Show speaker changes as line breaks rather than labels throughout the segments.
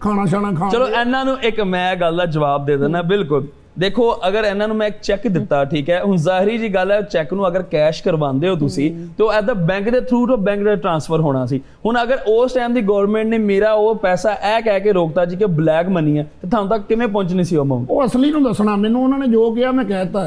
ਖਾਣਾ ਛਾਣਾ ਖਾਣ।
ਚਲੋ ਇਹਨਾਂ ਨੂੰ ਇੱਕ ਮੈਂ ਗੱਲ ਦਾ ਜਵਾਬ ਦੇ ਦਿੰਦਾ। ਬਿਲਕੁਲ ਦੇਖੋ ਅਗਰ ਇਹਨਾਂ ਨੂੰ ਮੈਂ ਇੱਕ ਚੈੱਕ ਦਿੱਤਾ ਠੀਕ ਹੈ, ਹੁਣ ਜ਼ਾਹਿਰੀ ਜੀ ਗੱਲ ਹੈ ਚੈੱਕ ਨੂੰ ਅਗਰ ਕੈਸ਼ ਕਰਵਾਉਂਦੇ ਹੋ ਤੁਸੀਂ ਤਾਂ ਐਟ ਦਾ ਬੈਂਕ ਦੇ ਥਰੂ ਤੋਂ ਬੈਂਕ ਦੇ ਟ੍ਰਾਂਸਫਰ ਹੋਣਾ ਸੀ। ਹੁਣ ਅਗਰ ਉਸ ਟਾਈਮ ਦੀ ਗਵਰਨਮੈਂਟ ਨੇ ਮੇਰਾ ਉਹ ਪੈਸਾ ਇਹ ਕਹਿ ਕੇ ਰੋਕਤਾ ਜੀ ਕਿ ਬਲੈਕ ਮਨੀ ਹੈ ਤੇ ਤੁਹਾਨੂੰ ਤੱਕ ਕਿਵੇਂ ਪਹੁੰਚਣੀ ਸੀ ਉਹ ਅਮਾਉਂਟ?
ਉਹ ਅਸਲੀ ਨੂੰ ਦੱਸਣਾ ਮੈਨੂੰ, ਉਹਨਾਂ ਨੇ ਜੋ ਕਿਹਾ ਮੈਂ ਕਹਿਤਾ।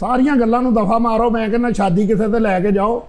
ਸਾਰੀਆਂ ਗੱਲਾਂ ਨੂੰ ਦਫਾ ਮਾਰੋ, ਮੈਂ ਕਹਿੰਦਾ ਸ਼ਾਦੀ ਕਿਸੇ ਤੇ ਲੈ ਕੇ ਜਾਓ।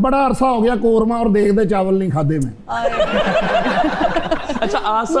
ਬੜਾ ਅਰਸਾ ਹੋ ਗਿਆ ਕੋਰਮਾ ਔਰ ਦੇਖਦੇ ਚਾਵਲ ਨਹੀਂ ਖਾਦੇ ਮੈਂ।
ਅੱਛਾ ਆਸਾ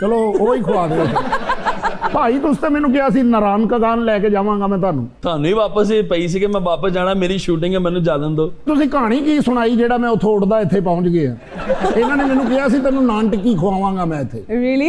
ਚਲੋ ਉਹ ਹੀ ਖਵਾ ਦਿਓ। ਭਾਈ ਤੁਸੀਂ ਤੇ ਮੈਨੂੰ ਕਿਹਾ ਸੀ ਨਾਰਾਇਣ ਕਗਾਨ ਲੈ ਕੇ ਜਾਵਾਂਗਾ ਮੈਂ ਤੁਹਾਨੂੰ
ਹੀ ਵਾਪਸ ਹੀ ਪਈ ਸੀ ਕਿ ਮੈਂ ਵਾਪਸ ਜਾਣਾ, ਮੇਰੀ ਸ਼ੂਟਿੰਗ ਹੈ ਮੈਨੂੰ ਜਾ ਦਿਓ।
ਤੁਸੀਂ ਕਹਾਣੀ ਕੀ ਸੁਣਾਈ ਜਿਹੜਾ ਮੈਂ ਉੱਥੋਂ ਉੱਡਦਾ ਇੱਥੇ ਪਹੁੰਚ ਗਿਆ? ਇਹਨਾਂ ਨੇ ਮੈਨੂੰ ਕਿਹਾ ਸੀ ਤੈਨੂੰ ਨਾਨ ਟਿੱਕੀ ਖਵਾਵਾਂਗਾ ਮੈਂ ਇੱਥੇ।
Really?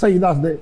ਸਹੀ ਦੱਸ ਦੇ।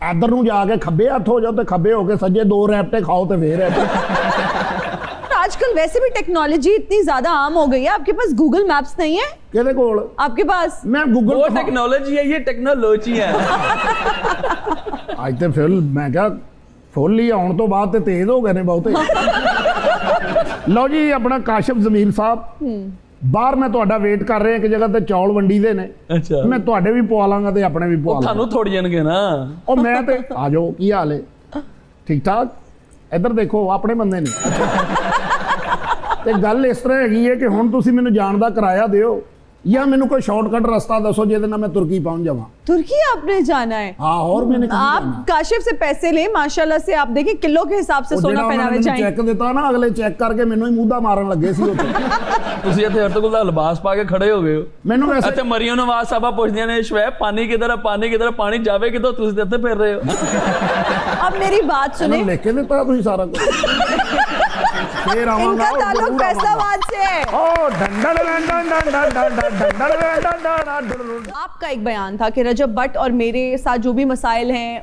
ਇੱਧਰ ਨੂੰ ਜਾ ਕੇ ਖੱਬੇ ਹੱਥ ਹੋ ਜਾਓ ਤੇ ਖੱਬੇ ਹੋ ਕੇ ਸੱਜੇ 2 ਰੈਪਟੇ ਖਾਓ ਤੇ ਫੇਰ
آج کل ویسے بھی ٹیکنالوجی اتنی زیادہ عام ہو گئی ہے, آپ کے پاس گوگل میپس نہیں ہے
کہتے کول
آپ کے پاس؟
میں گوگل
وہ ٹیکنالوجی ہے, یہ ٹیکنالوجی ہے.
اج تے پھر میں کیا فل ہی آن تو بعد تے تیز ہو گئے نے بہتے. لو جی اپنا کاشف ضمیر صاحب باہر میں تہاڈا ویٹ کر رہا ایک جگہ تے چول ونڈی دے نے,
اچھا
میں تہاڈے بھی پوا لاں گا تے اپنے بھی پوا لاں گا.
تھانوں تھوڑ جان گے نا.
او میں تے آ جاؤ کی حال ہے ٹھیک ٹھاک. ادھر دیکھو اپنے بندے نے. تے گل اس طرح ہے کہ ہن تسی مینوں جان دا کرایہ دیو یا مینوں کوئی شارٹ کٹ رستہ دسو جے نال میں ترکی پہنچ جاواں.
ترکی آپ نے جانا ہے؟
ہاں اور میں نے
آپ کاشف سے پیسے لیں ماشاءاللہ سے, آپ دیکھیں کلو کے حساب سے سونا پہناوے جائیں.
چیک دیتا نا اگلے چیک کر کے مینوں ہی منہ دا مارن لگے سی اوتے.
تسی ایتھے ارتگل دا لباس پا کے کھڑے ہو گئے ہو.
مینوں ویسے
اتے مریم نواز صاحبہ پوچھدیاں نے شعیب پانی کدھر ہے, پانی کدھر ہے, پانی جاوے کدھر, تسی تے اتھے پھر رہے ہو.
اب میری بات سنیں,
لکھ کے دیتا تسی سارا کچھ. پھر
ان
آواں
کا
گا
تعلق فیصل آباد سے ہے.
او ڈنڈل ڈنڈل.
آپ کا ایک بیان تھا کہ رجب بٹ اور میرے ساتھ جو بھی مسائل ہیں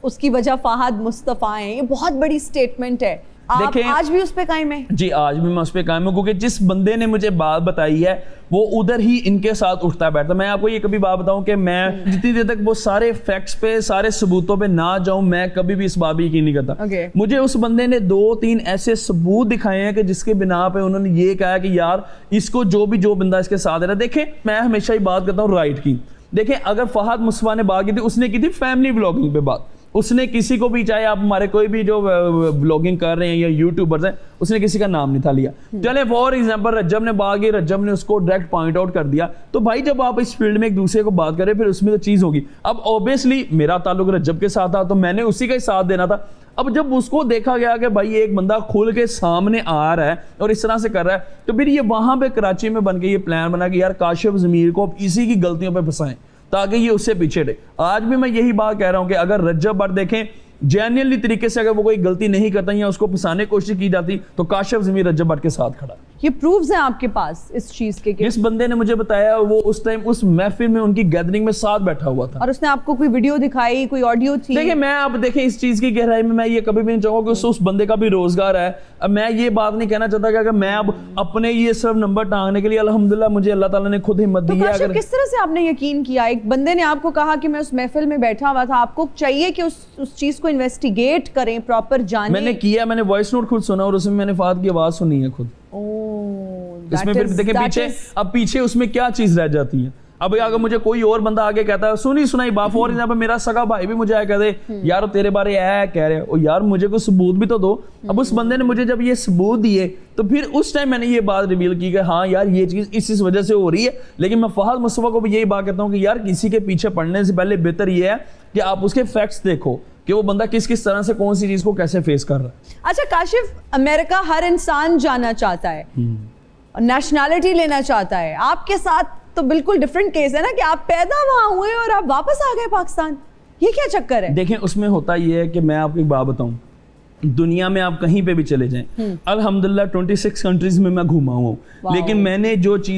اس کی وجہ فہد مصطفیٰ ہیں, یہ بہت بڑی سٹیٹمنٹ ہے. آپ آج بھی اس پہ قائم ہیں؟
جی آج بھی میں اس پہ قائم ہوں, کیونکہ جس بندے نے مجھے بات بتائی ہے وہ ادھر ہی ان کے ساتھ اٹھتا بیٹھتا. میں آپ کو یہ کبھی بات بتاؤں کہ میں جتنی دیر تک وہ سارے فیکٹس پہ, سارے ثبوتوں پہ نہ جاؤں, میں کبھی بھی اس بات پہ یقین نہیں کرتا. مجھے اس بندے نے 2-3 ایسے ثبوت دکھائے ہیں کہ جس کے بنا پہ انہوں نے یہ کہا کہ یار اس کو جو بندہ اس کے ساتھ ہے. دیکھیں میں ہمیشہ ہی بات کرتا ہوں رائٹ کی. دیکھیں اگر فہد مصطفیٰ نے بات کی تھی, اس نے کی تھی فیملی بلاگنگ پہ بات. اس نے کسی کو بھی, چاہے آپ ہمارے کوئی بھی جو بلاگنگ کر رہے ہیں یا یوٹیوبرز ہیں, اس نے کسی کا نام نہیں تھا لیا. چلے فار ایگزامپل رجب نے بات کی, رجب نے اس کو ڈائریکٹ پوائنٹ آؤٹ کر دیا. تو بھائی جب آپ اس فیلڈ میں ایک دوسرے کو بات کریں پھر اس میں تو چیز ہوگی. اب اوبیسلی میرا تعلق رجب کے ساتھ تھا تو میں نے اسی کا ہی ساتھ دینا تھا. اب جب اس کو دیکھا گیا کہ بھائی ایک بندہ کھل کے سامنے آ رہا ہے اور اس طرح سے کر رہا ہے, تو پھر یہ وہاں پہ کراچی میں بن کے یہ پلان بنا کہ یار کاشف ضمیر کو اب اسی کی غلطیوں پہ پھنسائیں تاکہ یہ اس سے پیچھے رہے. آج بھی میں یہی بات کہہ رہا ہوں کہ اگر رجب بٹ دیکھیں جینیئنلی طریقے سے اگر وہ کوئی غلطی نہیں کرتا یا اس کو پھنسانے کی کوشش کی جاتی تو کاشف ضمیر رجب بٹ کے ساتھ کھڑا.
یہ پروفز ہیں آپ کے پاس اس چیز کے؟
جس بندے نے مجھے بتایا وہ اس ٹائم اس محفل میں ان کی گیدرنگ میں ساتھ بیٹھا ہوا تھا.
اور اس نے آپ کو کوئی ویڈیو دکھائی, کوئی آڈیو تھی؟
دیکھیں میں اب دیکھیں اس چیز کی گہرائی میں یہ کبھی بھی نہیں چاہوں گا کہ اس بندے کا بھی روزگار ہے. اب میں یہ بات نہیں کہنا چاہتا کہ اگر میں اب اپنے یہ صرف نمبر ٹانگنے کے لیے, الحمدللہ مجھے اللہ تعالیٰ نے خود ہمت دی ہے.
اگر کس طرح سے آپ نے یقین کیا؟ ایک بندے نے آپ کو کہا کہ میں اس محفل میں بیٹھا ہوا تھا, آپ کو چاہیے کہ اس چیز کو انویسٹیگیٹ کریں, پراپر جانیں. میں
نے کیا, میں نے وائس نوٹ خود سنا اور اس میں نے فہد کی آواز سنی ہے خود. اس میں پھر دیکھیں پیچھے, اب پیچھے اس میں کیا چیز رہ جاتی ہے. اب اگر مجھے کوئی اور بندہ آگے کہتا ہے سنی سنائی بات, فور ایگزامپل میرا سگا بھائی بھی مجھے آیا کہتے یار تیرے بارے ہے کہہ رہے او یار مجھے کوئی ثبوت بھی تو دو. اب اس بندے نے مجھے جب یہ ثبوت دیے تو پھر اس ٹائم میں نے یہ بات ریویل کی کہ ہاں یار یہ چیز اس وجہ سے ہو رہی ہے. لیکن میں فہد مصطفیٰ کو بھی یہی بات کہتا ہوں کہ یار کسی کے پیچھے پڑنے سے پہلے بہتر یہ ہے کہ آپ اس کے فیکٹس دیکھو کہ وہ بندہ کس طرح سے کون سی چیز کو کیسے فیس کر رہا ہے.
اچھا کاشف, امریکہ ہر انسان جانا چاہتا ہے, نیشنلٹی لینا چاہتا ہے. آپ کے ساتھ تو بالکل ڈیفرنٹ کیس ہے نا کہ آپ پیدا وہاں ہوئے اور آپ واپس آ گئے پاکستان, یہ کیا چکر ہے؟
دیکھیں اس میں ہوتا یہ ہے کہ میں آپ کو ایک بات بتاؤں, دنیا میں آپ کہیں پہ بھی چلے جائیں, الحمدللہ 26 کنٹریز میں میں گھوما ہوں, لیکن میں نے جو چیز